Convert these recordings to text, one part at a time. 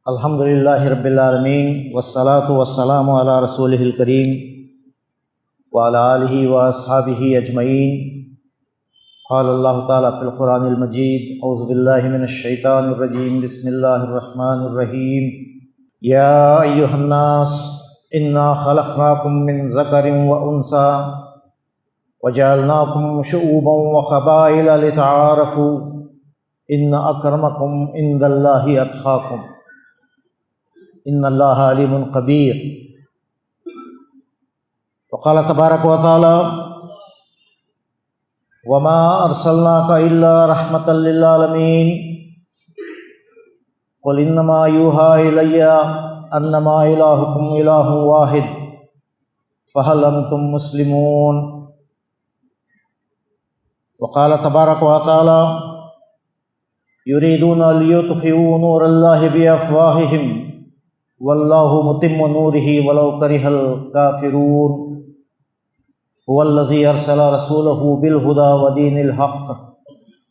الحمد للہ رب العالمین والصلاة والسلام علی رسولہ الکریم وعلی آلہ واصحابہ اجمعین۔ قال اللہ تعالیٰ فی القرآن المجید اعوذ باللہ من الشیطان الرجیم بسم اللہ الرحمن الرحیم۔ یا ایہا الناس انا خلقناکم من ذکر وانثی وجعلناکم شعوبا وقبائل لتعارفوا ان اکرمکم عند اللہ اتقاکم ان اللہ علیم خبیر۔ وقال تبارک و تعالی وما ارسلناک الا رحمۃ للعالمین قل انما یوحی الی انما الہکم الہ واحد فہل انتم مسلمون۔ وقال تبارک و تعالی یریدون لیطفئوا نور اللہ بافواہہم واللہ متم نورہ ولو کرہ الکافرون۔ هو الذی ارسل رسولہ بالہدی ودین الحق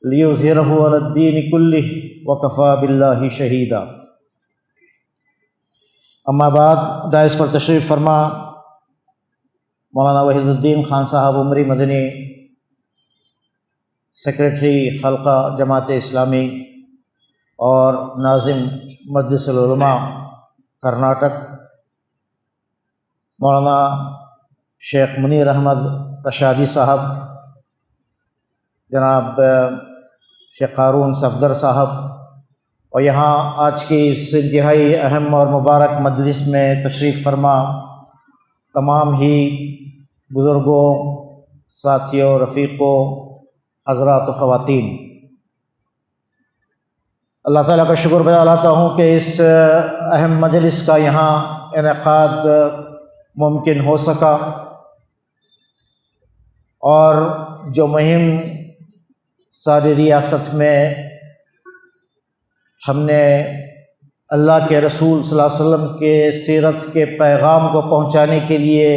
لیظہرہ علی الدین کلہ وکفی باللہ شہیدا۔ اما بعد، دائس پر تشریف فرما مولانا وحید الدین خان صاحب عمری مدنی، سیکریٹری خلقہ جماعت اسلامی اور ناظم مجلس العلماء کرناٹک، مولانا شیخ منیر احمد رشادی صاحب، جناب شیخ قارون صفدر صاحب، اور یہاں آج کی اس انتہائی اہم اور مبارک مجلس میں تشریف فرما تمام ہی بزرگوں، ساتھیوں، رفیقوں، حضرات و خواتین، اللہ تعالیٰ کا شکر بیان لاتا ہوں کہ اس اہم مجلس کا یہاں انعقاد ممکن ہو سکا، اور جو مہم ساری ریاست میں ہم نے اللہ کے رسول صلی اللہ علیہ وسلم کے سیرت کے پیغام کو پہنچانے کے لیے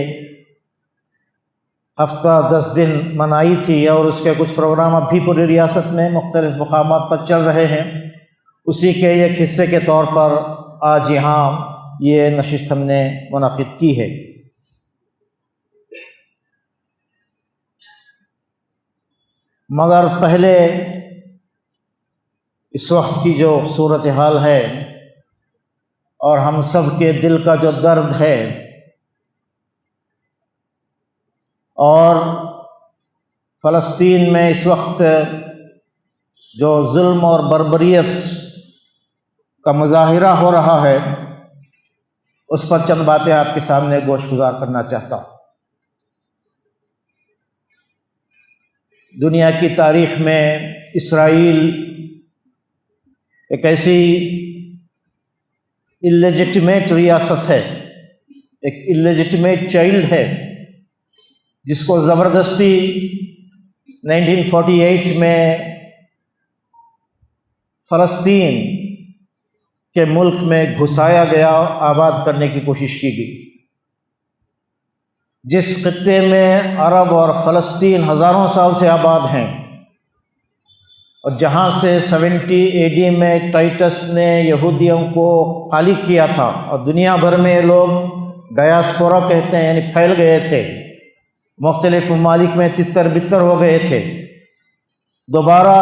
ہفتہ 10 دن منائی تھی، اور اس کے کچھ پروگرام اب بھی پوری ریاست میں مختلف مقامات پر چل رہے ہیں، اسی کے ایک حصے کے طور پر آج یہاں یہ نشست ہم نے منعقد کی ہے۔ مگر پہلے اس وقت کی جو صورتحال ہے اور ہم سب کے دل کا جو درد ہے، اور فلسطین میں اس وقت جو ظلم اور بربریت کا مظاہرہ ہو رہا ہے، اس پر چند باتیں آپ کے سامنے گوش گزار کرنا چاہتا ہوں۔ دنیا کی تاریخ میں اسرائیل ایک ایسی اللیجٹمیٹ ریاست ہے، ایک اللیجٹمیٹ چائلڈ ہے، جس کو زبردستی 1948 میں فلسطین کے ملک میں گھسایا گیا، آباد کرنے کی کوشش کی گئی، جس خطے میں عرب اور فلسطین ہزاروں سال سے آباد ہیں، اور جہاں سے 70 AD میں ٹائٹس نے یہودیوں کو خالی کیا تھا، اور دنیا بھر میں لوگ ڈایاسپورا کہتے ہیں، یعنی پھیل گئے تھے، مختلف ممالک میں تتر بتر ہو گئے تھے۔ دوبارہ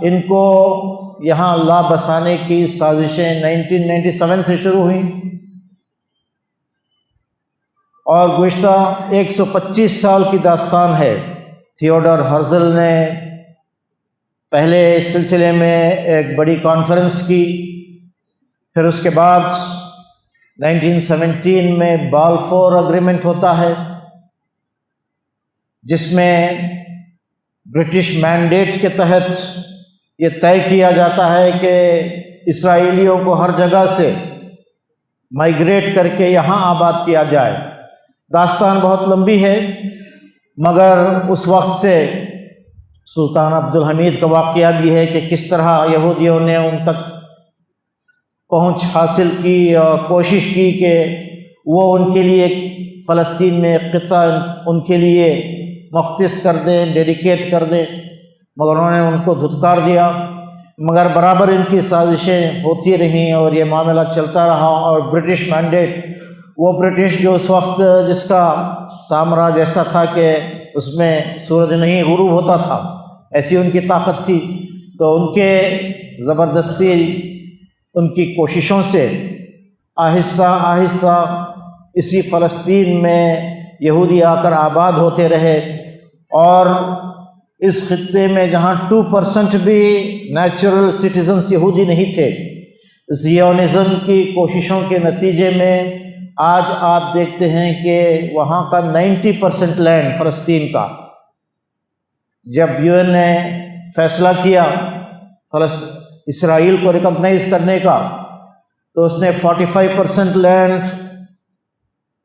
ان کو یہاں لا بسانے کی سازشیں 1997 سے شروع ہوئیں، اور گزشتہ 125 سال کی داستان ہے۔ تھیوڈر ہرزل نے پہلے اس سلسلے میں ایک بڑی کانفرنس کی، پھر اس کے بعد 1917 میں بالفور اگریمنٹ ہوتا ہے، جس میں برٹش مینڈیٹ کے تحت یہ طے کیا جاتا ہے کہ اسرائیلیوں کو ہر جگہ سے مائیگریٹ کر کے یہاں آباد کیا جائے۔ داستان بہت لمبی ہے، مگر اس وقت سے سلطان عبدالحمید کا واقعہ بھی ہے کہ کس طرح یہودیوں نے ان تک پہنچ حاصل کی اور کوشش کی کہ وہ ان کے لیے فلسطین میں ایک خطہ ان کے لیے مختص کر دیں، ڈیڈیکیٹ کر دیں، مگر انہوں نے ان کو دھتکار دیا۔ مگر برابر ان کی سازشیں ہوتی رہیں اور یہ معاملہ چلتا رہا، اور برٹش مینڈیٹ، وہ برٹش جو اس وقت جس کا سامراج ایسا تھا کہ اس میں سورج نہیں غروب ہوتا تھا، ایسی ان کی طاقت تھی، تو ان کے زبردستی ان کی کوششوں سے آہستہ آہستہ اسی فلسطین میں یہودی آ کر آباد ہوتے رہے، اور اس خطے میں جہاں 2% بھی نیچرل سٹیزنز یہودی نہیں تھے، زیونزم کی کوششوں کے نتیجے میں آج آپ دیکھتے ہیں کہ وہاں کا 90% لینڈ فلسطین کا، جب یو این نے فیصلہ کیا اسرائیل کو ریکگنائز کرنے کا، تو اس نے 45% لینڈ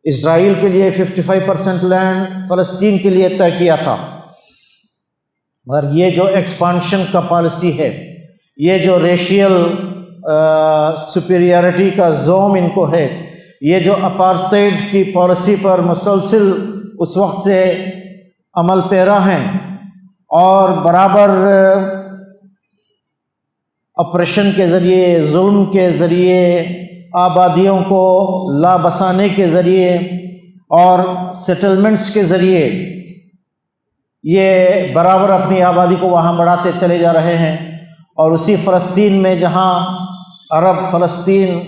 اسرائیل کے لیے، 55% لینڈ فلسطین کے لیے طے کیا تھا۔ مگر یہ جو ایکسپانشن کا پالیسی ہے، یہ جو ریشیل سپیریارٹی کا زوم ان کو ہے، یہ جو اپارٹائڈ کی پالیسی پر مسلسل اس وقت سے عمل پیرا ہیں، اور برابر اپریشن کے ذریعے، ظلم کے ذریعے، آبادیوں کو لا بسانے کے ذریعے اور سیٹلمنٹس کے ذریعے یہ برابر اپنی آبادی کو وہاں بڑھاتے چلے جا رہے ہیں۔ اور اسی فلسطین میں جہاں عرب فلسطین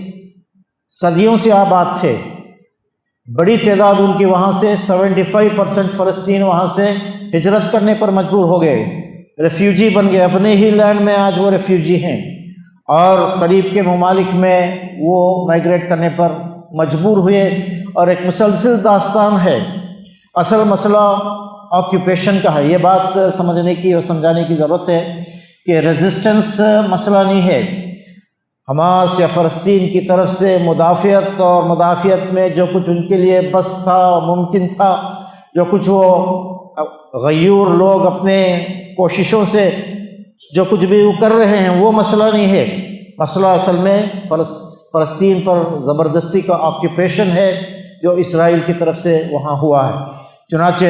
صدیوں سے آباد تھے، بڑی تعداد ان کی وہاں سے 75% فلسطین وہاں سے ہجرت کرنے پر مجبور ہو گئے، ریفیوجی بن گئے، اپنے ہی لینڈ میں آج وہ ریفیوجی ہیں، اور قریب کے ممالک میں وہ مائیگریٹ کرنے پر مجبور ہوئے، اور ایک مسلسل داستان ہے۔ اصل مسئلہ آکیوپیشن کا ہے، یہ بات سمجھنے کی اور سمجھانے کی ضرورت ہے کہ ریزسٹنس مسئلہ نہیں ہے۔ حماس یا فلسطین کی طرف سے مدافعت، اور مدافعت میں جو کچھ ان کے لیے بس تھا، ممکن تھا، جو کچھ وہ غیور لوگ اپنے کوششوں سے جو کچھ بھی وہ کر رہے ہیں، وہ مسئلہ نہیں ہے۔ مسئلہ اصل میں فلسطین پر زبردستی کا آکیوپیشن ہے جو اسرائیل کی طرف سے وہاں ہوا ہے۔ چنانچہ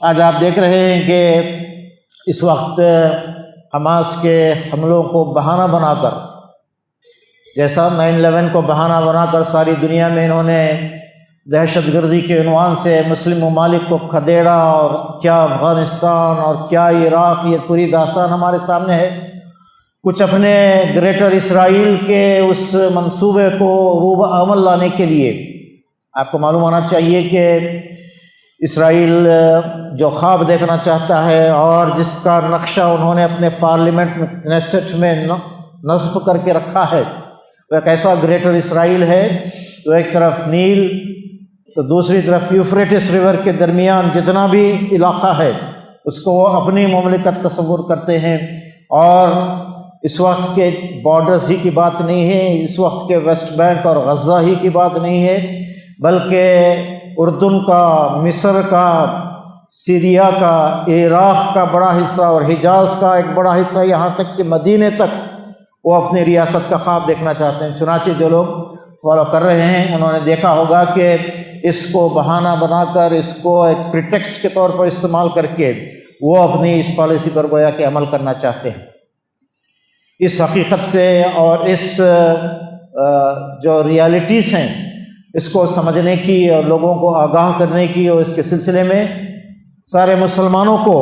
آج آپ دیکھ رہے ہیں کہ اس وقت حماس کے حملوں کو بہانہ بنا کر، جیسا 9/11 کو بہانہ بنا کر ساری دنیا میں انہوں نے دہشت گردی کے عنوان سے مسلم ممالک کو کھدیڑا، اور کیا افغانستان اور کیا عراق، یہ پوری داستان ہمارے سامنے ہے۔ کچھ اپنے گریٹر اسرائیل کے اس منصوبے کو روب عمل لانے کے لیے، آپ کو معلوم ہونا چاہیے کہ اسرائیل جو خواب دیکھنا چاہتا ہے اور جس کا نقشہ انہوں نے اپنے پارلیمنٹ نیسٹ میں نصب کر کے رکھا ہے، وہ ایک ایسا گریٹر اسرائیل ہے جو ایک طرف نیل تو دوسری طرف یوفریٹس ریور کے درمیان جتنا بھی علاقہ ہے اس کو وہ اپنی مملکت تصور کرتے ہیں۔ اور اس وقت کے بارڈرز ہی کی بات نہیں ہے، اس وقت کے ویسٹ بینک اور غزہ ہی کی بات نہیں ہے، بلکہ اردن کا، مصر کا، سیریا کا، عراق کا بڑا حصہ اور حجاز کا ایک بڑا حصہ، یہاں تک کہ مدینے تک وہ اپنی ریاست کا خواب دیکھنا چاہتے ہیں۔ چنانچہ جو لوگ فالو کر رہے ہیں انہوں نے دیکھا ہوگا کہ اس کو بہانہ بنا کر، اس کو ایک پریٹیکسٹ کے طور پر استعمال کر کے وہ اپنی اس پالیسی پر گویا کہ عمل کرنا چاہتے ہیں۔ اس حقیقت سے اور اس جو ریالٹیز ہیں اس کو سمجھنے کی اور لوگوں کو آگاہ کرنے کی، اور اس کے سلسلے میں سارے مسلمانوں کو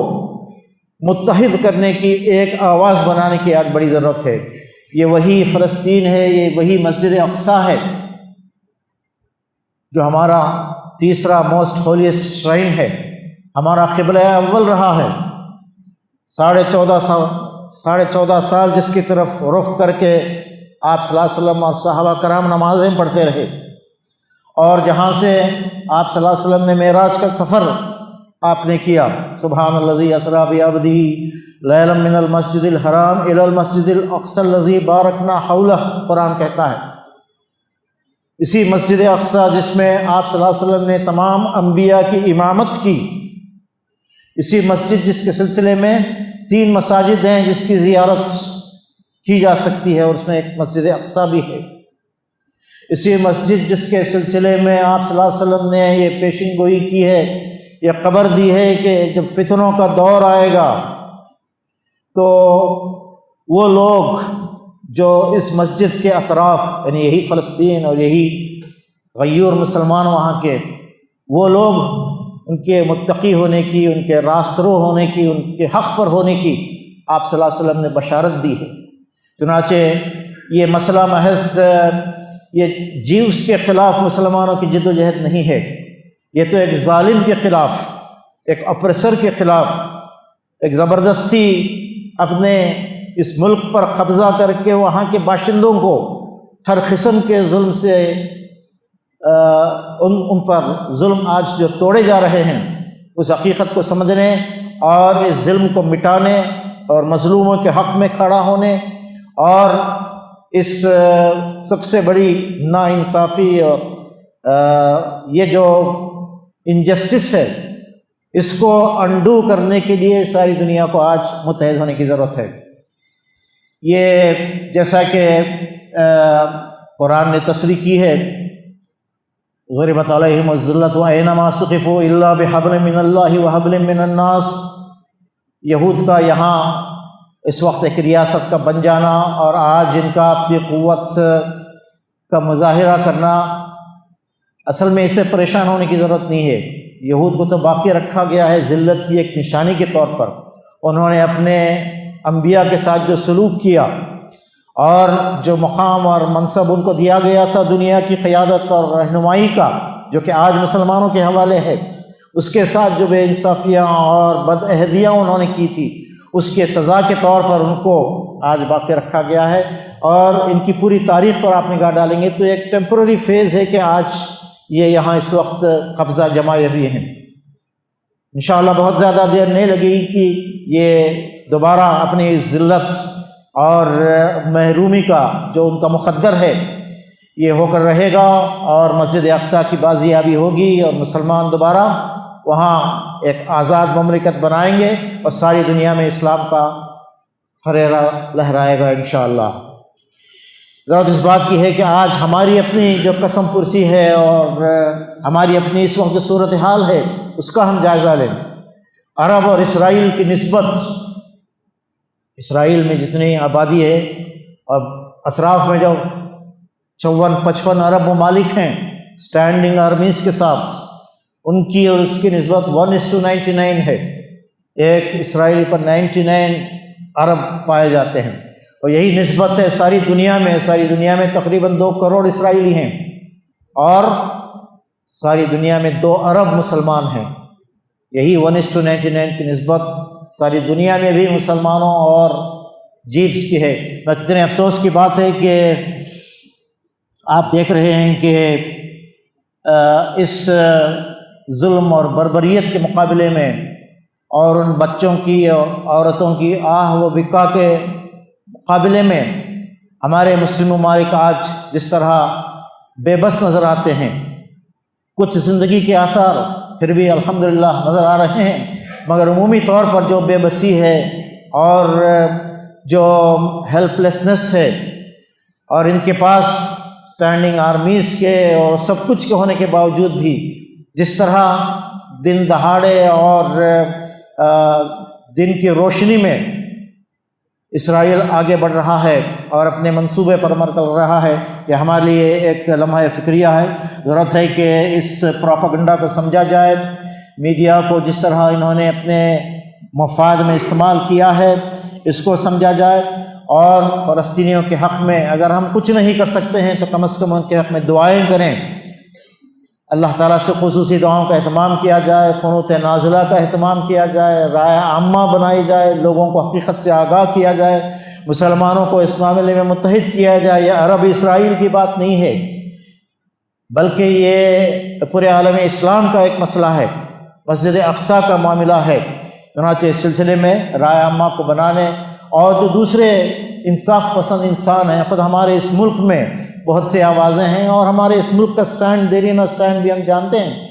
متحد کرنے کی ایک آواز بنانے کی آج بڑی ضرورت ہے۔ یہ وہی فلسطین ہے، یہ وہی مسجد اقصی ہے جو ہمارا تیسرا موسٹ ہولیسٹ شرائن ہے، ہمارا قبلہ اول رہا ہے۔ 14.5 سال جس کی طرف رخ کر کے آپ صلی اللہ علیہ وسلم اور صحابہ کرام نمازیں پڑھتے رہے، اور جہاں سے آپ صلی اللہ علیہ وسلم نے معراج کا سفر آپ نے کیا، سبحان الذی اسریٰ بعبدہ لیلا من المسجد الحرام الی المسجد الاقصی الذی بارکنا حولہ، قرآن کہتا ہے۔ اسی مسجد اقصی جس میں آپ صلی اللہ علیہ وسلم نے تمام انبیاء کی امامت کی، اسی مسجد جس کے سلسلے میں 3 مساجد ہیں جس کی زیارت کی جا سکتی ہے، اور اس میں ایک مسجد اقصی بھی ہے۔ اسی مسجد جس کے سلسلے میں آپ صلی اللہ علیہ وسلم نے یہ پیشن گوئی کی ہے، یہ خبر دی ہے کہ جب فتنوں کا دور آئے گا تو وہ لوگ جو اس مسجد کے اطراف، یعنی یہی فلسطین اور یہی غیور مسلمان وہاں کے، وہ لوگ ان کے متقی ہونے کی، ان کے راسترو ہونے کی، ان کے حق پر ہونے کی آپ صلی اللہ علیہ وسلم نے بشارت دی ہے۔ چنانچہ یہ مسئلہ محض یہ جیوس کے خلاف مسلمانوں کی جد و جہد نہیں ہے، یہ تو ایک ظالم کے خلاف، ایک اپریسر کے خلاف، ایک زبردستی اپنے اس ملک پر قبضہ کر کے وہاں کے باشندوں کو ہر قسم کے ظلم سے ان پر ظلم آج جو توڑے جا رہے ہیں، اس حقیقت کو سمجھنے اور اس ظلم کو مٹانے اور مظلوموں کے حق میں کھڑا ہونے اور اس سب سے بڑی ناانصافی اور یہ جو انجسٹس ہے اس کو انڈو کرنے کے لیے ساری دنیا کو آج متحد ہونے کی ضرورت ہے۔ یہ جیسا کہ قرآن نے تصریح کی ہے، ضربت علیہم الذلۃ اینما ثقفوا الا بحبل من اللہ وحبل من الناس۔ یہود کا یہاں اس وقت ایک ریاست کا بن جانا اور آج ان کا اپنی قوت کا مظاہرہ کرنا، اصل میں اس سے پریشان ہونے کی ضرورت نہیں ہے۔ یہود کو تو باقی رکھا گیا ہے ذلت کی ایک نشانی کے طور پر۔ انہوں نے اپنے انبیاء کے ساتھ جو سلوک کیا اور جو مقام اور منصب ان کو دیا گیا تھا دنیا کی قیادت اور رہنمائی کا، جو کہ آج مسلمانوں کے حوالے ہے، اس کے ساتھ جو بے انصافیاں اور بدعہدیاں انہوں نے کی تھی، اس کے سزا کے طور پر ان کو آج باقی رکھا گیا ہے۔ اور ان کی پوری تاریخ پر آپ نگاہ ڈالیں گے تو ایک ٹیمپرری فیز ہے کہ آج یہ یہاں اس وقت قبضہ جمائے ہوئے ہیں۔ انشاءاللہ بہت زیادہ دیر نہیں لگے گی کہ یہ دوبارہ اپنی ذلت اور محرومی کا جو ان کا مقدر ہے یہ ہو کر رہے گا، اور مسجد اقصیٰ کی بازیابی ہوگی اور مسلمان دوبارہ وہاں ایک آزاد مملکت بنائیں گے اور ساری دنیا میں اسلام کا پھریرا لہرائے گا انشاءاللہ۔ ضرورت اس بات کی ہے کہ آج ہماری اپنی جو قسم پرسی ہے اور ہماری اپنی اس وقت جو صورتحال ہے اس کا ہم جائزہ لیں۔ عرب اور اسرائیل کی نسبت، اسرائیل میں جتنی آبادی ہے اور اطراف میں جو 54-55 عرب ممالک ہیں اسٹینڈنگ آرمیز کے ساتھ، ان کی اور اس کی نسبت 1:99 ہے۔ ایک اسرائیلی پر 99 عرب پائے جاتے ہیں، اور یہی نسبت ہے ساری دنیا میں تقریباً 2 کروڑ اسرائیلی ہیں اور ساری دنیا میں 2 ارب مسلمان ہیں۔ یہی 1:99 کی نسبت ساری دنیا میں بھی مسلمانوں اور جیوس کی ہے۔ میں کتنے افسوس کی بات ہے کہ آپ دیکھ رہے ہیں کہ اس ظلم اور بربریت کے مقابلے میں اور ان بچوں کی اور عورتوں کی آہ و بکا کے مقابلے میں ہمارے مسلم ممالک آج جس طرح بے بس نظر آتے ہیں، کچھ زندگی کے آثار پھر بھی الحمدللہ نظر آ رہے ہیں، مگر عمومی طور پر جو بے بسی ہے اور جو ہیلپ لیسنس ہے، اور ان کے پاس اسٹینڈنگ آرمیز کے اور سب کچھ کے ہونے کے باوجود بھی جس طرح دن دہاڑے اور دن کی روشنی میں اسرائیل آگے بڑھ رہا ہے اور اپنے منصوبے پر عمل کر رہا ہے، یہ ہمارے لیے ایک لمحہ فکریہ ہے۔ ضرورت ہے کہ اس پروپیگنڈا کو سمجھا جائے، میڈیا کو جس طرح انہوں نے اپنے مفاد میں استعمال کیا ہے اس کو سمجھا جائے، اور فلسطینیوں کے حق میں اگر ہم کچھ نہیں کر سکتے ہیں تو کم از کم ان کے حق میں دعائیں کریں، اللہ تعالیٰ سے خصوصی دعاؤں کا اہتمام کیا جائے، قنوت نازلہ کا اہتمام کیا جائے، رائے عامہ بنائی جائے، لوگوں کو حقیقت سے آگاہ کیا جائے، مسلمانوں کو اس معاملے میں متحد کیا جائے۔ یہ عرب اسرائیل کی بات نہیں ہے، بلکہ یہ پورے عالم اسلام کا ایک مسئلہ ہے، مسجد اقصیٰ کا معاملہ ہے۔ چنانچہ اس سلسلے میں رائے عامہ کو بنانے اور جو دوسرے انصاف پسند انسان ہیں، خود ہمارے اس ملک میں بہت سے آوازیں ہیں، اور ہمارے اس ملک کا سٹینڈ، دیرینہ سٹینڈ بھی ہم جانتے ہیں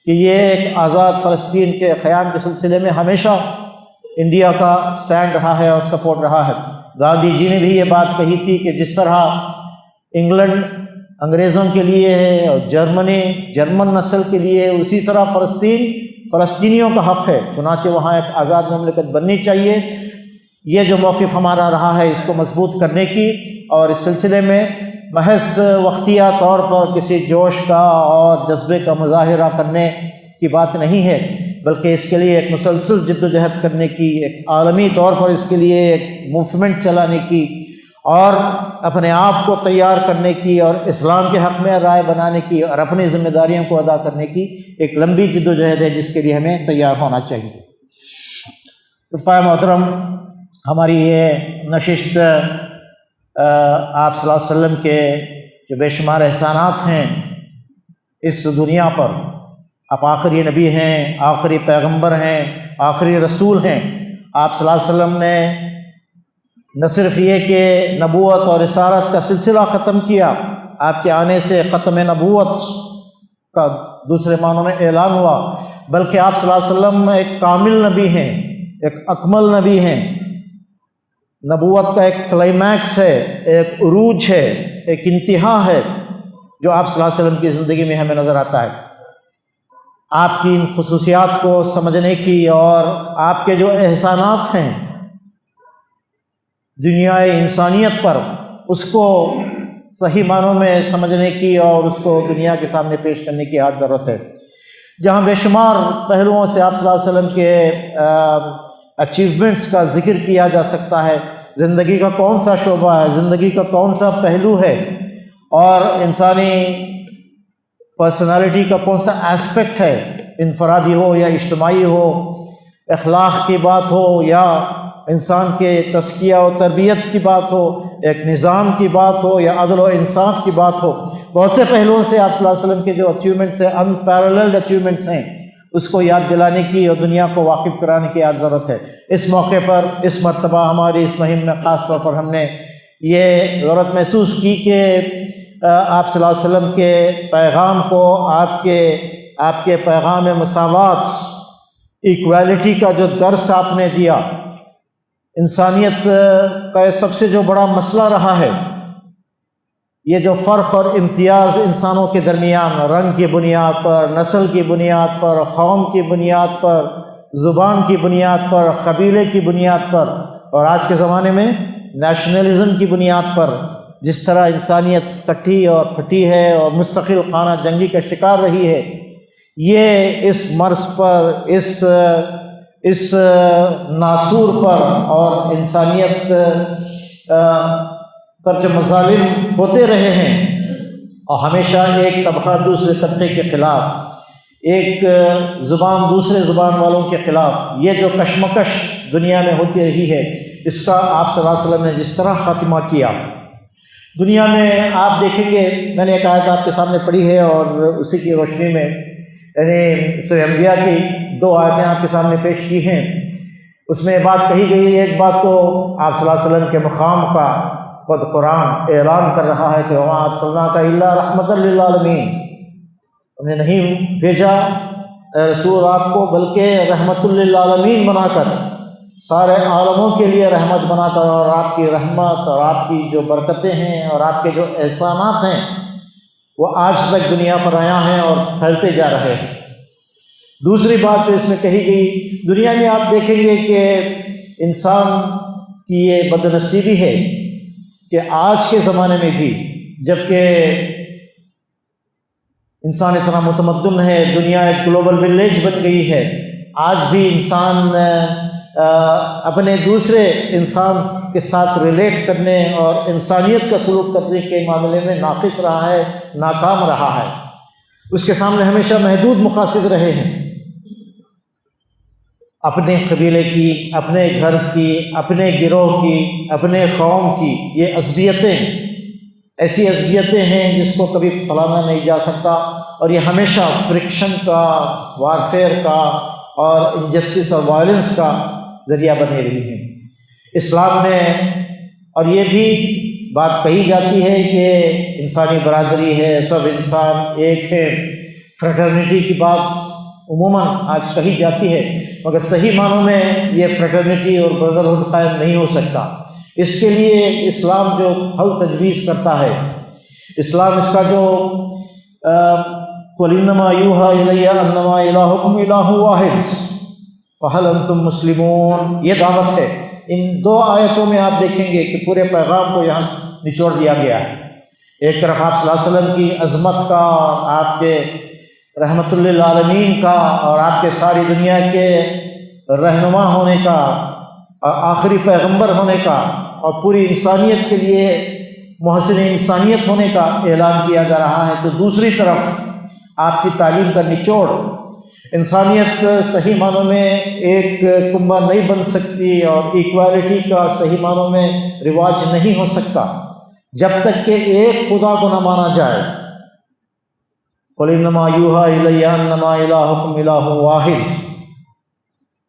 کہ یہ ایک آزاد فلسطین کے قیام کے سلسلے میں ہمیشہ انڈیا کا سٹینڈ رہا ہے اور سپورٹ رہا ہے۔ گاندھی جی نے بھی یہ بات کہی تھی کہ جس طرح انگلینڈ انگریزوں کے لیے ہے اور جرمنی جرمن نسل کے لیے ہے، اسی طرح فلسطین فلسطینیوں کا حق ہے، چنانچہ وہاں ایک آزاد مملکت بننی چاہیے۔ یہ جو موقف ہمارا رہا ہے اس کو مضبوط کرنے کی، اور اس سلسلے میں محض وقتیہ طور پر کسی جوش کا اور جذبے کا مظاہرہ کرنے کی بات نہیں ہے، بلکہ اس کے لیے ایک مسلسل جد و جہد کرنے کی، ایک عالمی طور پر اس کے لیے ایک موومنٹ چلانے کی، اور اپنے آپ کو تیار کرنے کی، اور اسلام کے حق میں رائے بنانے کی، اور اپنی ذمہ داریوں کو ادا کرنے کی ایک لمبی جد و جہد ہے جس کے لیے ہمیں تیار ہونا چاہیے۔ رفقائے محترم، ہماری یہ نشست آپ صلی اللہ علیہ وسلم کے جو بے شمار احسانات ہیں اس دنیا پر، آپ آخری نبی ہیں، آخری پیغمبر ہیں، آخری رسول ہیں۔ آپ صلی اللہ علیہ وسلم نے نہ صرف یہ کہ نبوت اور رسالت کا سلسلہ ختم کیا، آپ کے آنے سے ختم نبوت کا دوسرے معنوں میں اعلان ہوا، بلکہ آپ صلی اللہ علیہ وسلم ایک کامل نبی ہیں، ایک اکمل نبی ہیں۔ نبوت کا ایک کلائمیکس ہے، ایک عروج ہے، ایک انتہا ہے جو آپ صلی اللہ علیہ وسلم کی زندگی میں ہمیں نظر آتا ہے۔ آپ کی ان خصوصیات کو سمجھنے کی اور آپ کے جو احسانات ہیں دنیا انسانیت پر، اس کو صحیح معنوں میں سمجھنے کی اور اس کو دنیا کے سامنے پیش کرنے کی آج ضرورت ہے۔ جہاں بے شمار پہلوؤں سے آپ صلی اللہ علیہ وسلم کے اچیومنٹس کا ذکر کیا جا سکتا ہے، زندگی کا کون سا شعبہ ہے، زندگی کا کون سا پہلو ہے، اور انسانی پرسنالٹی کا کون سا اسپیکٹ ہے، انفرادی ہو یا اجتماعی ہو، اخلاق کی بات ہو یا انسان کے تزکیہ و تربیت کی بات ہو، ایک نظام کی بات ہو یا عدل و انصاف کی بات ہو، بہت سے پہلوؤں سے آپ صلی اللہ علیہ وسلم کے جو اچیومنٹس ہیں، انپیرللڈ اچیومنٹس ہیں، اس کو یاد دلانے کی اور دنیا کو واقف کرانے کی آج ضرورت ہے۔ اس موقع پر، اس مرتبہ ہماری اس مہم میں خاص طور پر ہم نے یہ ضرورت محسوس کی کہ آپ صلی اللہ علیہ وسلم کے پیغام کو، آپ کے پیغام مساوات، ایکویلٹی کا جو درس آپ نے دیا، انسانیت کا سب سے جو بڑا مسئلہ رہا ہے، یہ جو فرق اور امتیاز انسانوں کے درمیان رنگ کی بنیاد پر، نسل کی بنیاد پر، قوم کی بنیاد پر، زبان کی بنیاد پر، قبیلے کی بنیاد پر، اور آج کے زمانے میں نیشنلزم کی بنیاد پر جس طرح انسانیت کٹھی اور پھٹی ہے اور مستقل خانہ جنگی کا شکار رہی ہے، یہ اس مرض پر، اس ناسور پر اور انسانیت پر جو مظالم ہوتے رہے ہیں، اور ہمیشہ ایک طبقہ دوسرے طبقے کے خلاف، ایک زبان دوسرے زبان والوں کے خلاف، یہ جو کشمکش دنیا میں ہوتی رہی ہے، اس کا آپ صلی اللہ علیہ وسلم نے جس طرح خاتمہ کیا، دنیا میں آپ دیکھیں گے، میں نے ایک آیت آپ کے سامنے پڑھی ہے اور اسی کی روشنی میں یعنی سورہ انبیاء کی 2 آیتیں آپ کے سامنے پیش کی ہیں، اس میں بات کہی گئی ہے۔ ایک بات تو آپ صلی اللہ علیہ وسلم کے مقام کا خود قرآن اعلان کر رہا ہے کہ وَمَا أَرْسَلْنَاكَ إِلَّا رَحْمَةً لِّلْعَالَمِينَ، ہم نے نہیں بھیجا اے رسول آپ کو بلکہ رحمت للعالمین بنا کر، سارے عالموں کے لیے رحمت بنا کر، اور آپ کی رحمت اور آپ کی جو برکتیں ہیں اور آپ کے جو احسانات ہیں وہ آج تک دنیا پر آیا ہیں اور پھیلتے جا رہے ہیں۔ دوسری بات جو اس میں کہی گئی، دنیا میں آپ دیکھیں گے کہ انسان کی یہ بدنصیبی ہے کہ آج کے زمانے میں بھی، جبکہ انسان اتنا متمدن ہے، دنیا ایک گلوبل ولیج بن گئی ہے، آج بھی انسان اپنے دوسرے انسان کے ساتھ ریلیٹ کرنے اور انسانیت کا سلوک کرنے کے معاملے میں ناقص رہا ہے، ناکام رہا ہے، اس کے سامنے ہمیشہ محدود مقاصد رہے ہیں، اپنے قبیلے کی، اپنے گھر کی، اپنے گروہ کی، اپنے قوم کی، یہ عصبیتیں ایسی عصبیتیں ہیں جس کو کبھی پلانا نہیں جا سکتا، اور یہ ہمیشہ فرکشن کا، وارفیئر کا اور انجسٹس اور وائلنس کا ذریعہ بنے رہی ہیں۔ اسلام نے، اور یہ بھی بات کہی جاتی ہے کہ انسانی برادری ہے، سب انسان ایک ہے، فریٹرنیٹی کی بات عموماً آج کہی جاتی ہے، مگر صحیح معنوں میں یہ فریٹرنیٹی اور برادرہڈ قائم نہیں ہو سکتا۔ اس کے لیے اسلام جو حل تجویز کرتا ہے، اسلام اس کا جو قُلْ إِنَّمَا يُوحَىٰ إِلَيَّ أَنَّمَا إِلَٰهُكُمْ إِلَٰهٌ وَاحِدٌ فَهَلْ أَنْتُمْ مُسْلِمُونَ، یہ دعوت ہے ان 2 آیتوں میں آپ دیکھیں گے کہ پورے پیغام کو یہاں نچوڑ دیا گیا ہے۔ ایک طرف آپ صلی اللہ علیہ وسلم کی عظمت کا، آپ کے رحمت للعالمین کا، اور آپ کے ساری دنیا کے رہنما ہونے کا، آخری پیغمبر ہونے کا، اور پوری انسانیت کے لیے محسن انسانیت ہونے کا اعلان کیا جا رہا ہے، تو دوسری طرف آپ کی تعلیم کا نچوڑ، انسانیت صحیح معنوں میں ایک کنبہ نہیں بن سکتی اور ایکوالٹی کا صحیح معنوں میں رواج نہیں ہو سکتا جب تک کہ ایک خدا کو نہ مانا جائے۔ قُلْ إِنَّمَا يُوحَىٰ إِلَيَّ أَنَّمَا إِلَٰهُكُمْ إِلَٰهٌ وَاحِدٌ،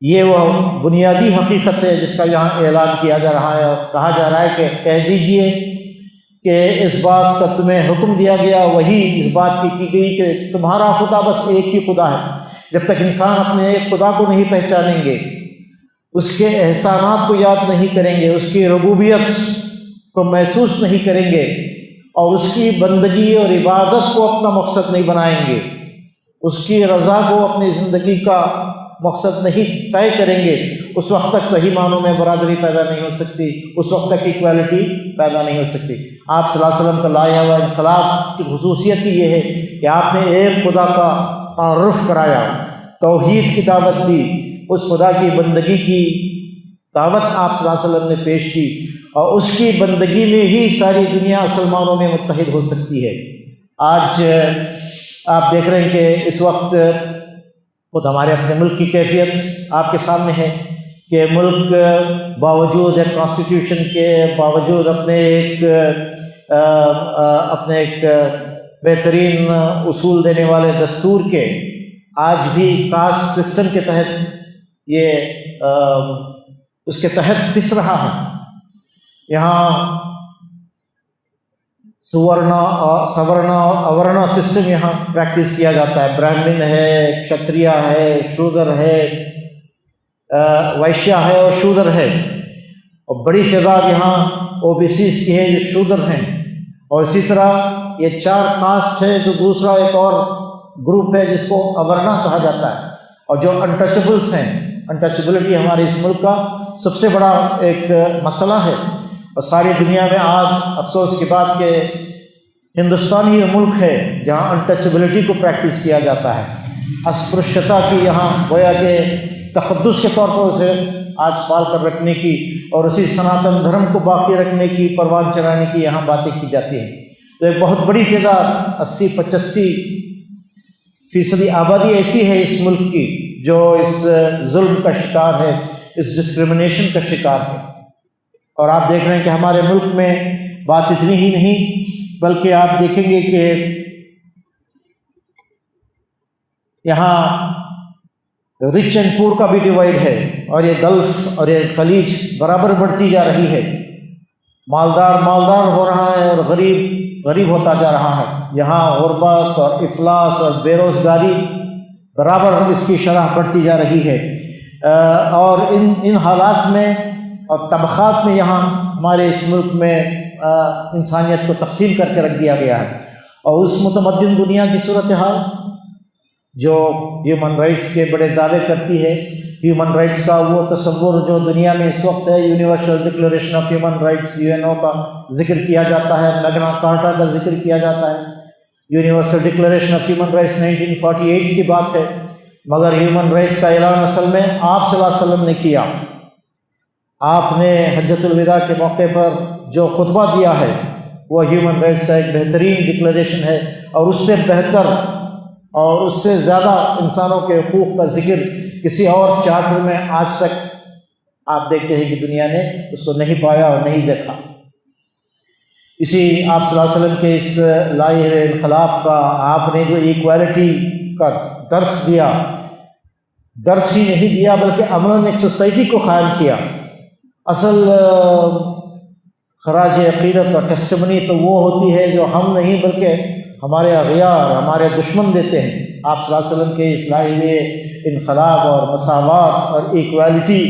یہ وہ بنیادی حقیقت ہے جس کا یہاں اعلان کیا جا رہا ہے، اور کہا جا رہا ہے کہ کہہ دیجئے کہ اس بات کا تمہیں حکم دیا گیا، وہی اس بات کی گئی کہ تمہارا خدا بس ایک ہی خدا ہے۔ جب تک انسان اپنے ایک خدا کو نہیں پہچانیں گے، اس کے احسانات کو یاد نہیں کریں گے، اس کی ربوبیت کو محسوس نہیں کریں گے، اور اس کی بندگی اور عبادت کو اپنا مقصد نہیں بنائیں گے، اس کی رضا کو اپنی زندگی کا مقصد نہیں طے کریں گے، اس وقت تک صحیح معنوں میں برادری پیدا نہیں ہو سکتی، اس وقت تک ایکوالٹی پیدا نہیں ہو سکتی۔ آپ صلی اللہ علیہ وسلم کا لایا ہوا انقلاب کی خصوصیت ہی یہ ہے کہ آپ نے ایک خدا کا تعارف کرایا، توحید کی دعوت دی، اس خدا کی بندگی کی دعوت آپ صلی اللہ علیہ وسلم نے پیش کی، اور اس کی بندگی میں ہی ساری دنیا اصل معنوں میں متحد ہو سکتی ہے۔ آج آپ دیکھ رہے ہیں کہ اس وقت خود ہمارے اپنے ملک کی کیفیت آپ کے سامنے ہے کہ ملک باوجود ایک کانسٹیٹیوشن کے، باوجود اپنے ایک بہترین اصول دینے والے دستور کے، آج بھی کاسٹ سسٹم کے تحت یہ اس کے تحت پس رہا ہے۔ یہاں سورنا اور اورنا سسٹم یہاں پریکٹس کیا جاتا ہے، برہمن ہے، کشتریا ہے، شودر ہے، ویشیا ہے اور شودر ہے، اور بڑی تعداد یہاں او بی سیز کی ہے جو شودر ہیں، اور اسی طرح یہ 4 کاسٹ ہے، تو دوسرا ایک اور گروپ ہے جس کو اورنا کہا جاتا ہے، اور جو انٹچبلس ہیں۔ انٹچبلٹی ہمارے اس ملک کا سب سے بڑا ایک مسئلہ ہے، اور ساری دنیا میں آج افسوس کی بات کہ ہندوستان ہی ملک ہے جہاں انٹچبلٹی کو پریکٹس کیا جاتا ہے، اسپرشتا کی یہاں گویا کہ تقدس کے طور پر اسے آج پال کر رکھنے کی، اور اسی سناتن دھرم کو باقی رکھنے کی، پروان چڑھانے کی یہاں باتیں کی جاتی ہیں۔ تو ایک بہت بڑی تعداد 80-85% آبادی ایسی ہے اس ملک کی جو اس ظلم کا شکار ہے، اس ڈسکرمنیشن کا شکار ہے۔ اور آپ دیکھ رہے ہیں کہ ہمارے ملک میں بات اتنی ہی نہیں، بلکہ آپ دیکھیں گے کہ یہاں رچ اینڈ پور کا بھی ڈیوائڈ ہے، اور یہ گلف اور یہ خلیج برابر بڑھتی جا رہی ہے۔ مالدار ہو رہا ہے اور غریب ہوتا جا رہا ہے۔ یہاں غربت اور افلاس اور بے روزگاری برابر اس کی شرح بڑھتی جا رہی ہے، اور ان حالات میں اور طبقات میں یہاں ہمارے اس ملک میں انسانیت کو تقسیم کر کے رکھ دیا گیا ہے۔ اور اس متمدن دنیا کی صورتحال جو ہیومن رائٹس کے بڑے دعوے کرتی ہے، ہیومن رائٹس کا وہ تصور جو دنیا میں اس وقت ہے، universal declaration of human rights (UNO) کا ذکر کیا جاتا ہے، میگنا کارٹا کا ذکر کیا جاتا ہے۔ Universal declaration of human rights 1948 کی بات ہے، مگر ہیومن رائٹس کا اعلان اصل میں آپ صلی اللہ علیہ وسلم نے کیا۔ آپ نے حجۃ الوداع کے موقع پر جو خطبہ دیا ہے وہ ہیومن رائٹس کا ایک بہترین ڈکلریشن ہے، اور اس سے بہتر اور اس سے زیادہ انسانوں کے حقوق کا ذکر کسی اور چارٹر میں آج تک آپ دیکھتے ہیں کہ دنیا نے اس کو نہیں پایا اور نہیں دیکھا۔ اسی آپ صلی اللہ علیہ وسلم کے اس لاہر انقلاب کا آپ نے جو ایکوالٹی کا درس دیا، درس ہی نہیں دیا بلکہ عملاً ایک سوسائٹی کو قائم کیا۔ اصل خراج عقیدت اور ٹیسٹمنی تو وہ ہوتی ہے جو ہم نہیں بلکہ ہمارے اغیار، ہمارے دشمن دیتے ہیں۔ آپ صلی اللہ علیہ وسلم کے اصلاحی انقلاب اور مساوات اور ایکوالٹی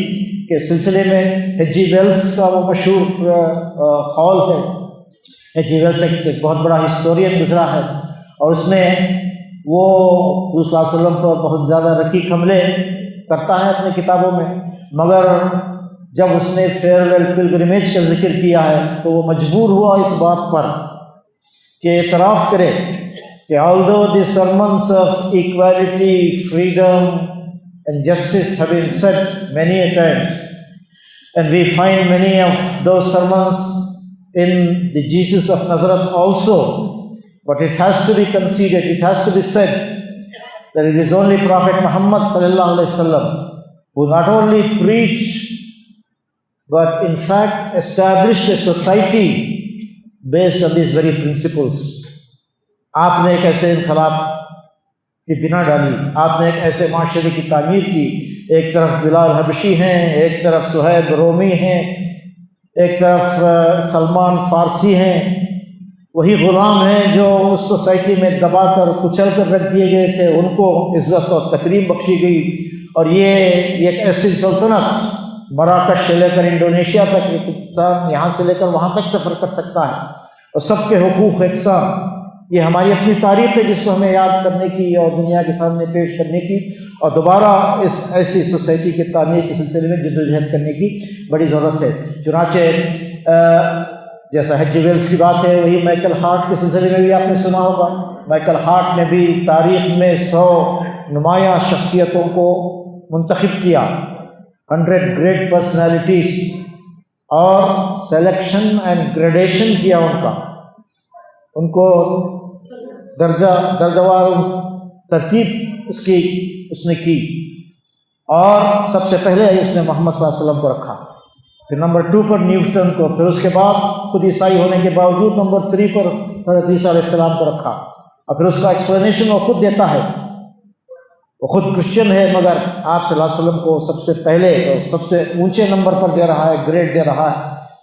کے سلسلے میں ہیجی ویلز کا وہ مشہور قول ہے۔ ہیجی ویلز ایک بہت بڑا ہسٹورین گزرا ہے، اور اس نے وہ حضور صلی اللہ علیہ وسلم پر بہت زیادہ رقیق حملے کرتا ہے اپنی کتابوں میں، مگر جب اس نے فیئرویل پلگرمیج کا ذکر کیا ہے تو وہ مجبور ہوا اس بات پر کہ اعتراف کرے کہ although the sermons of equality, freedom and justice have been said many a times, and we find many of those sermons in the Jesus of Nazareth also, but it has to be conceded, it has to be said that it is only Prophet Muhammad sallallahu alaihi wasallam who not only preached but in fact established a society based on these very principles. آپ نے ایک ایسے انقلاب کی بنا ڈالی، آپ نے ایک ایسے معاشرے کی تعمیر کی، ایک طرف بلال حبشی ہیں، ایک طرف صہیب رومی ہیں، ایک طرف سلمان فارسی ہیں، وہی غلام ہیں جو اس سوسائٹی میں دبا کر کچل کر رکھ دیے گئے تھے، ان کو عزت اور تکریم بخشی گئی، اور یہ ایک ایسی سلطنت مراکش سے لے کر انڈونیشیا تک انسان یہاں سے لے کر وہاں تک سفر کر سکتا ہے، اور سب کے حقوق یکساں۔ یہ ہماری اپنی تاریخ ہے جس کو ہمیں یاد کرنے کی اور دنیا کے سامنے پیش کرنے کی، اور دوبارہ اس ایسی سوسائٹی کی تعمیر کے سلسلے میں جدوجہد کرنے کی بڑی ضرورت ہے۔ چنانچہ جیسا ہیچ ویلز کی بات ہے، وہی مائیکل ہارٹ کے سلسلے میں بھی آپ نے سنا ہوگا۔ مائیکل ہارٹ نے بھی تاریخ میں 100 نمایاں شخصیتوں کو منتخب کیا، 100 گریٹ پرسنالٹیز، اور سلیکشن اینڈ گریڈیشن کیا ان کو درجہ وار ترتیب اس نے کی، اور سب سے پہلے اس نے محمد صلی اللہ علیہ وسلم کو رکھا، پھر نمبر 2 پر نیوٹن کو، پھر اس کے بعد خود عیسائی ہونے کے باوجود نمبر 3 پر حضرت عیسیٰ علیہ السلام کو رکھا، اور پھر اس کا ایکسپلینیشن وہ خود دیتا ہے۔ وہ خود کرسچن ہے مگر آپ صلی اللہ علیہ وسلم کو سب سے پہلے سب سے اونچے نمبر پر دے رہا ہے، گریڈ دے رہا ہے۔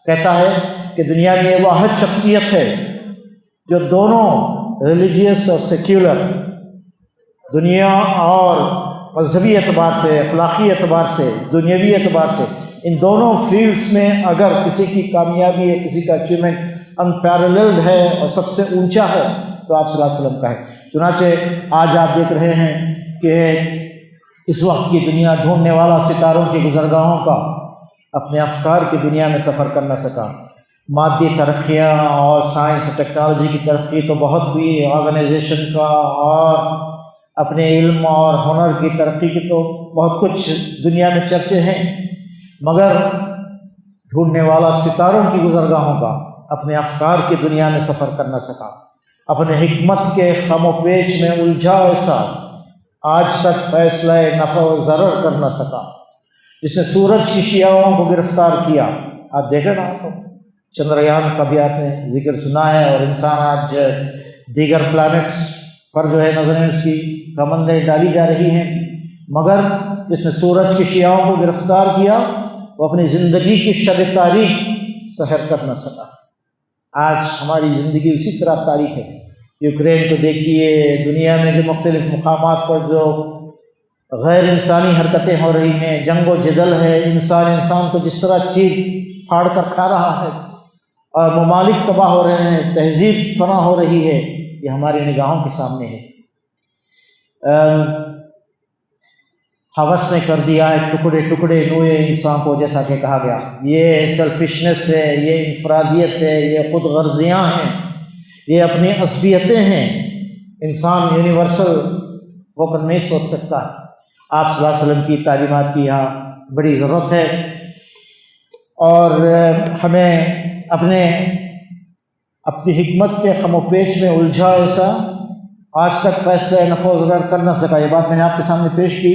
کہتا ہے کہ دنیا میں یہ واحد شخصیت ہے جو دونوں ریلیجیس اور سیکولر، دنیا اور مذہبی اعتبار سے، اخلاقی اعتبار سے، دنیاوی اعتبار سے، ان دونوں فیلڈز میں اگر کسی کی کامیابی ہے، کسی کا اچیومنٹ انپیرللڈ ہے اور سب سے اونچا ہے تو آپ صلی اللہ علیہ وسلم کا ہے۔ چنانچہ آج آپ دیکھ رہے ہیں کہ اس وقت کی دنیا ڈھونڈنے والا ستاروں کی گزرگاہوں کا اپنے افکار کی دنیا میں سفر کر نہ سکا۔ مادی ترقیاں اور سائنس اور ٹیکنالوجی کی ترقی تو بہت ہوئی، آرگنائزیشن کا اور اپنے علم اور ہنر کی ترقی کی تو بہت کچھ دنیا میں چرچے ہیں، مگر ڈھونڈنے والا ستاروں کی گزرگاہوں کا اپنے افکار کی دنیا میں سفر کر نہ سکا، اپنے حکمت کے خم و پیچ میں الجھا ایسا آج تک فیصلہ نفع و ضرر کر نہ سکا، جس نے سورج کی شعاعوں کو گرفتار کیا۔ آپ دیکھیں نا، چندریان کا بھی آپ نے ذکر سنا ہے، اور انسان آج دیگر پلانٹس پر جو ہے نظریں اس کی کمندیں ڈالی جا رہی ہیں، مگر جس نے سورج کی شعاعوں کو گرفتار کیا وہ اپنی زندگی کی شب تاریخ سحر کر نہ سکا۔ آج ہماری زندگی اسی طرح تاریخ ہے۔ یوکرین کو دیکھیے، دنیا میں جو مختلف مقامات پر جو غیر انسانی حرکتیں ہو رہی ہیں، جنگ و جدل ہے، انسان کو جس طرح چیر پھاڑ کر کھا رہا ہے، اور ممالک تباہ ہو رہے ہیں، تہذیب فنا ہو رہی ہے، یہ ہماری نگاہوں کے سامنے ہے۔ ہوس نے کر دیا ہے ٹکڑے ٹکڑے نوئے انسان کو، جیسا کہ کہا گیا۔ یہ سیلفشنس ہے، یہ انفرادیت ہے، یہ خود غرضیاں ہیں، یہ اپنی عصبیتیں ہیں۔ انسان یونیورسل ہو کر نہیں سوچ سکتا۔ آپ صلی اللہ علیہ وسلم کی تعلیمات کی یہاں بڑی ضرورت ہے، اور ہمیں اپنی حکمت کے خم و پیچ میں الجھا ایسا آج تک فیصلہ نفع و ضرر کر نہ سکا۔ یہ بات میں نے آپ کے سامنے پیش کی۔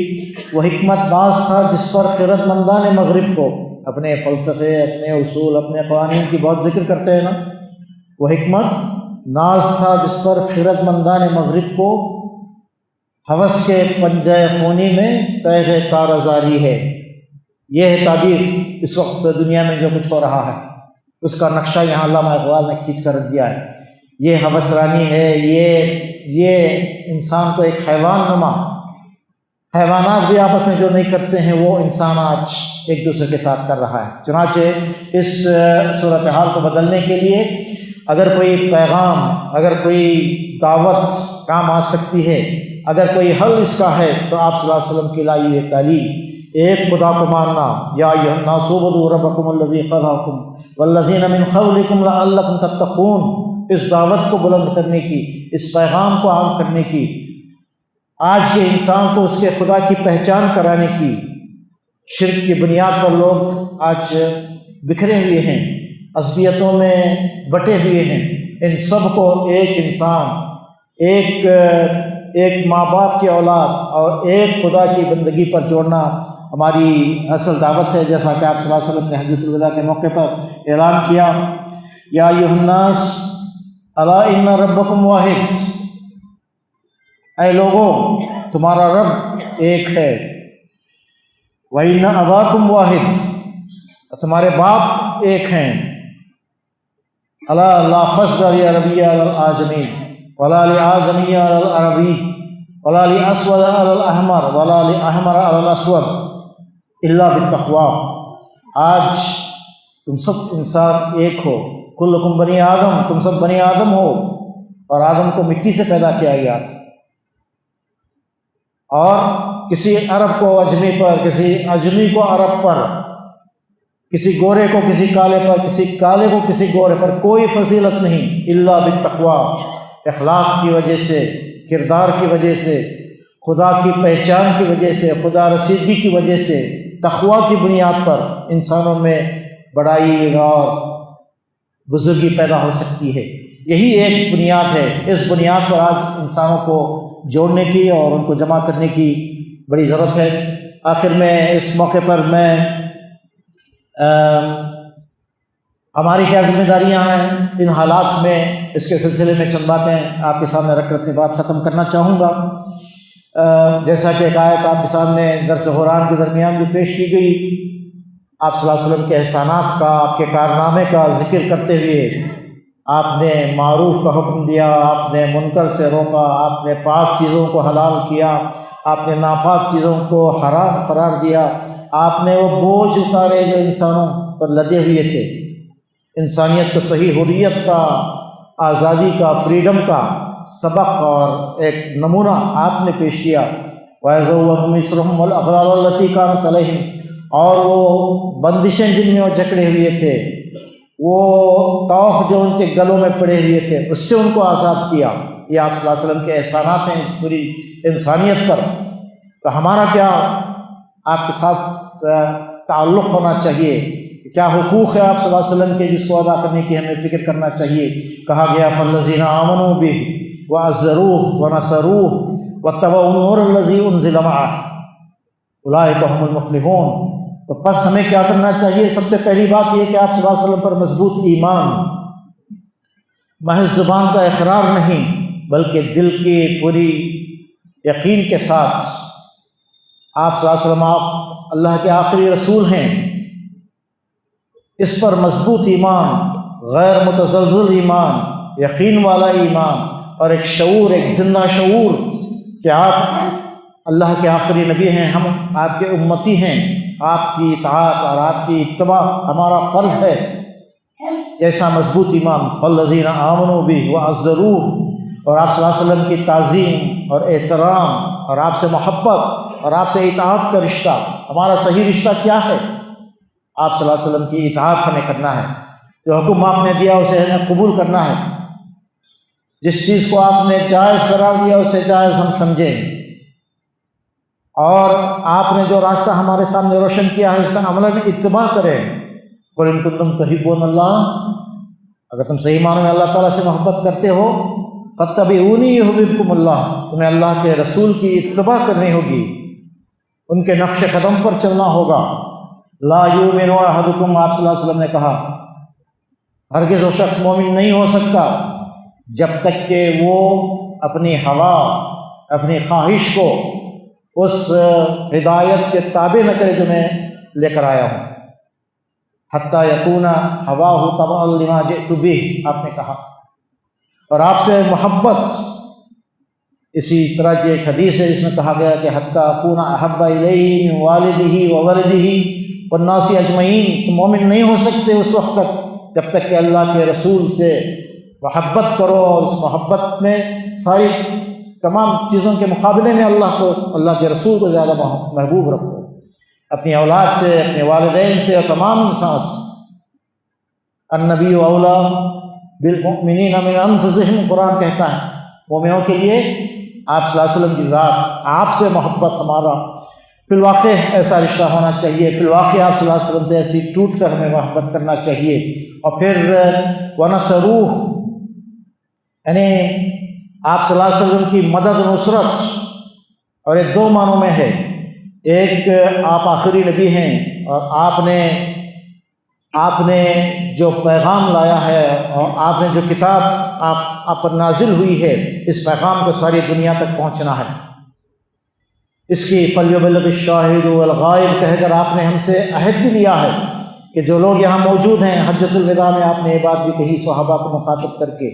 وہ حکمت ناز تھا جس پر خیرت مندان مغرب کو اپنے فلسفے، اپنے اصول، اپنے قوانین کی بہت ذکر کرتے ہیں نا۔ وہ حکمت ناز تھا جس پر خیرت مندان مغرب کو ہوس کے پنجہ خونی میں تیغ کارزاری ہے۔ یہ ہے تعبیر اس وقت دنیا میں جو کچھ ہو رہا ہے، اس کا نقشہ یہاں علامہ اقبال نے کھینچ کر رکھ دیا ہے۔ یہ ہوس رانی ہے، یہ انسان کو ایک حیوان نما، حیوانات بھی آپس میں جو نہیں کرتے ہیں وہ انسان آج ایک دوسرے کے ساتھ کر رہا ہے۔ چنانچہ اس صورتحال کو بدلنے کے لیے اگر کوئی پیغام، اگر کوئی دعوت کام آ سکتی ہے، اگر کوئی حل اس کا ہے تو آپ صلی اللہ علیہ وسلم کی لائی ہوئی تعلیم، ایک خدا کو ماننا، یا ایھا الناس اعبدوا ربکم الذی خلقکم والذین من قبلکم لعلکم تتقون، اس دعوت کو بلند کرنے کی، اس پیغام کو عام کرنے کی، آج کے انسان کو اس کے خدا کی پہچان کرانے کی۔ شرک کی بنیاد پر لوگ آج بکھرے ہوئے ہیں، عصبیتوں میں بٹے ہوئے ہیں۔ ان سب کو ایک انسان، ایک ماں باپ کی اولاد اور ایک خدا کی بندگی پر جوڑنا ہماری اصل دعوت ہے، جیسا کہ آپ صلی اللہ علیہ وسلم نے حجۃ الوداع کے موقع پر اعلان کیا، یا ایھا الناس الا ان ربکم واحد، اے لوگوں تمہارا رب ایک ہے، وَإِنَّ أَبَاكُمْ وَاحِدٌ، تمہارے باپ ایک ہیں، أَلَا لَا فَضْلَ لِعَرَبِيٍّ عَلَى الْأَعْجَمِيِّ وَلَا لِأَعْجَمِيٍّ عَلَى الْعَرَبِيِّ وَلَا لِأَسْوَدَ عَلَى الْأَحْمَرِ وَلَا لِأَحْمَرَ عَلَى الْأَسْوَدِ إِلَّا بِالتَّقْوَىٰ۔ آج تم سب انسان ایک ہو، کلکم بنی آدم، تم سب بنی آدم ہو، اور آدم کو مٹی سے پیدا کیا گیا تھا، اور کسی عرب کو اجمی پر، کسی اجمی کو عرب پر، کسی گورے کو کسی کالے پر، کسی کالے کو کسی گورے پر کوئی فضیلت نہیں الا بالتقویٰ، اخلاق کی وجہ سے، کردار کی وجہ سے، خدا کی پہچان کی وجہ سے، خدا رسیدگی کی وجہ سے، تقویٰ کی بنیاد پر انسانوں میں بڑائی اور بزرگی پیدا ہو سکتی ہے۔ یہی ایک بنیاد ہے، اس بنیاد پر آج انسانوں کو جوڑنے کی اور ان کو جمع کرنے کی بڑی ضرورت ہے۔ آخر میں اس موقع پر میں ہماری کیا ذمہ داریاں ہیں ان حالات میں، اس کے سلسلے میں چند باتیں آپ کے سامنے رکھ کر اپنی بات ختم کرنا چاہوں گا۔ جیسا کہ ایک آیت آپ کے سامنے درس قرآن کے درمیان بھی پیش کی گئی، آپ صلی اللہ علیہ وسلم کے احسانات کا، آپ کے کارنامے کا ذکر کرتے ہوئے آپ نے معروف کا حکم دیا، آپ نے منکر سے روکا، آپ نے پاک چیزوں کو حلال کیا، آپ نے ناپاک چیزوں کو حرام قرار دیا، آپ نے وہ بوجھ اتارے جو انسانوں پر لدے ہوئے تھے، انسانیت کو صحیح حریت کا، آزادی کا، فریڈم کا سبق اور ایک نمونہ آپ نے پیش کیا۔ وَيَذَوَّ مِصْرَهُمْ وَالْأَغْلَالَ الَّتِي كَانَتْ عَلَيْهِمْ، اور وہ بندشیں جن میں وہ جکڑے ہوئے تھے، وہ طوق جو ان کے گلوں میں پڑے ہوئے تھے، اس سے ان کو آزاد کیا۔ یہ آپ صلی اللہ علیہ وسلم کے احسانات ہیں اس پوری انسانیت پر۔ تو ہمارا کیا آپ کے ساتھ تعلق ہونا چاہیے، کیا حقوق ہے آپ صلی اللہ علیہ وسلم کے جس کو ادا کرنے کی ہمیں فکر کرنا چاہیے۔ کہا گیا فَالَّذِينَ آمَنُوا بِهِ وَعَزَّرُوهُ وَنَصَرُوهُ وَاتَّبَعُوا النُّورَ الَّذِي أُنزِلَ مَعَهُ أُولَٰئِكَ هُمُ الْمُفْلِحُونَ۔ تو بس ہمیں کیا کرنا چاہیے؟ سب سے پہلی بات یہ کہ آپ صلی اللہ علیہ وسلم پر مضبوط ایمان، محض زبان کا اقرار نہیں بلکہ دل کی پوری یقین کے ساتھ آپ صلی اللہ علیہ وسلم آپ اللہ کے آخری رسول ہیں، اس پر مضبوط ایمان، غیر متزلزل ایمان، یقین والا ایمان، اور ایک شعور، ایک زندہ شعور کہ آپ اللہ کے آخری نبی ہیں، ہم آپ کے امتی ہیں، آپ کی اطاعت اور آپ کی اتباع ہمارا فرض ہے، جیسا مضبوط ایمان۔ فالذین آمنوا بہ وعزروہ، اور آپ صلی اللہ علیہ وسلم کی تعظیم اور احترام اور آپ سے محبت اور آپ سے اطاعت کا رشتہ۔ ہمارا صحیح رشتہ کیا ہے؟ آپ صلی اللہ علیہ وسلم کی اطاعت ہمیں کرنا ہے، جو حکم آپ نے دیا اسے ہمیں قبول کرنا ہے، جس چیز کو آپ نے جائز قرار دیا اسے جائز ہم سمجھیں، اور آپ نے جو راستہ ہمارے سامنے روشن کیا ہے اس کا عملاً اتباع کریں۔ قُلْ إِن كُنتُمْ تُحِبُّونَ اللَّهَ، اگر تم صحیح معنوں میں اللہ تعالیٰ سے محبت کرتے ہو، فَاتَّبِعُونِي يُحْبِبْكُمُ اللَّهُ، تمہیں اللہ کے رسول کی اتباع کرنی ہوگی، ان کے نقش قدم پر چلنا ہوگا۔ لا یؤمن احدکم، آپ صلی اللہ علیہ وسلم نے کہا ہرگز وہ شخص مومن نہیں ہو سکتا جب تک کہ وہ اپنی ہوا، اپنی خواہش کو اس ہدایت کے تابع نہ کرے جو میں لے کر آیا ہوں، حتیٰ یکون ہواہ تبعا لما جئت بہ، آپ نے کہا۔ اور آپ سے محبت، اسی طرح کی ایک حدیث ہے جس میں کہا گیا کہ حتیٰ اکون احب الیہ من والدہ وولدہ والناس اجمعین، تم مومن نہیں ہو سکتے اس وقت تک جب تک کہ اللہ کے رسول سے محبت کرو، اور اس محبت میں ساری تمام چیزوں کے مقابلے میں اللہ کو، اللہ کے رسول کو زیادہ محبوب رکھو۔ اپنی اولاد سے، اپنے والدین سے اور تمام انسانوں سے۔ النبی اولا بالمؤمنین من انفسہم، قرآن کہتا ہے مومنوں کے لیے آپ صلی اللہ علیہ وسلم کی ذات، آپ سے محبت ہمارا فی الواقع ایسا رشتہ ہونا چاہیے، فی الواقع آپ صلی اللہ علیہ وسلم سے ایسی ٹوٹ کر ہمیں محبت کرنا چاہیے۔ اور پھر ونصروہ، یعنی آپ صلی اللہ علیہ وسلم کی مدد و نصرت، اور یہ دو معنوں میں ہے، ایک آپ آخری نبی ہیں اور آپ نے جو پیغام لایا ہے اور آپ نے جو کتاب آپ پر نازل ہوئی ہے، اس پیغام کو ساری دنیا تک پہنچنا ہے۔ اس کی فلیبلغ الشاہد والغائب کہہ کر آپ نے ہم سے عہد بھی لیا ہے کہ جو لوگ یہاں موجود ہیں، حجۃ الوداع میں آپ نے یہ بات بھی کہی صحابہ کو مخاطب کر کے،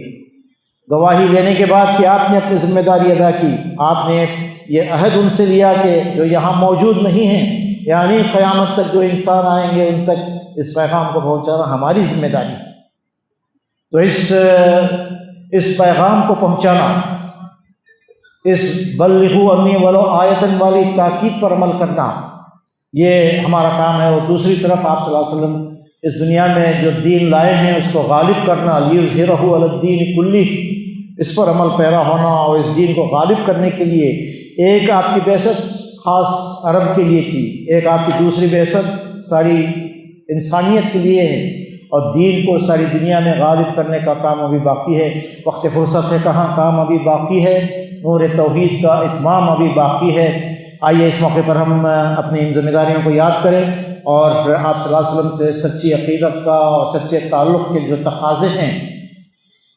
گواہی دینے کے بعد کہ آپ نے اپنی ذمہ داری ادا کی، آپ نے یہ عہد ان سے لیا کہ جو یہاں موجود نہیں ہیں، یعنی قیامت تک جو انسان آئیں گے ان تک اس پیغام کو پہنچانا ہماری ذمہ داری ہے۔ تو اس پیغام کو پہنچانا، اس بلغوا انی ولو آیۃ والی تاکید پر عمل کرنا، یہ ہمارا کام ہے۔ اور دوسری طرف آپ صلی اللہ علیہ وسلم اس دنیا میں جو دین لائے ہیں اس کو غالب کرنا، لیظہرہ علی الدین کلہ، اس پر عمل پیرا ہونا اور اس دین کو غالب کرنے کے لیے ایک آپ کی بعثت خاص عرب کے لیے تھی، ایک آپ کی دوسری بعثت ساری انسانیت کے لیے ہے، اور دین کو ساری دنیا میں غالب کرنے کا کام ابھی باقی ہے۔ وقت فرصت ہے کہاں، کام ابھی باقی ہے، نور توحید کا اتمام ابھی باقی ہے۔ آئیے اس موقع پر ہم اپنی ان ذمہ داریوں کو یاد کریں اور آپ صلی اللہ علیہ وسلم سے سچی عقیدت کا اور سچے تعلق کے جو تقاضے ہیں،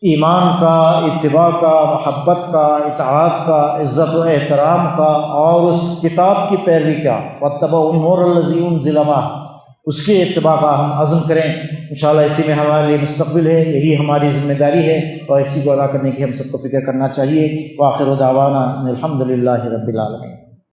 ایمان کا، اتباع کا، محبت کا، اطاعت کا، عزت و احترام کا، اور اس کتاب کی پیروی کا، واتبعوا النور الذی انزل معہ، اس کے اتباع کا ہم عزم کریں۔ انشاءاللہ اسی میں ہمارے لیے مستقبل ہے، یہی ہماری ذمہ داری ہے اور اسی کو ادا کرنے کی ہم سب کو فکر کرنا چاہیے۔ وآخر دعوانا ان الحمد للہ رب العالمین۔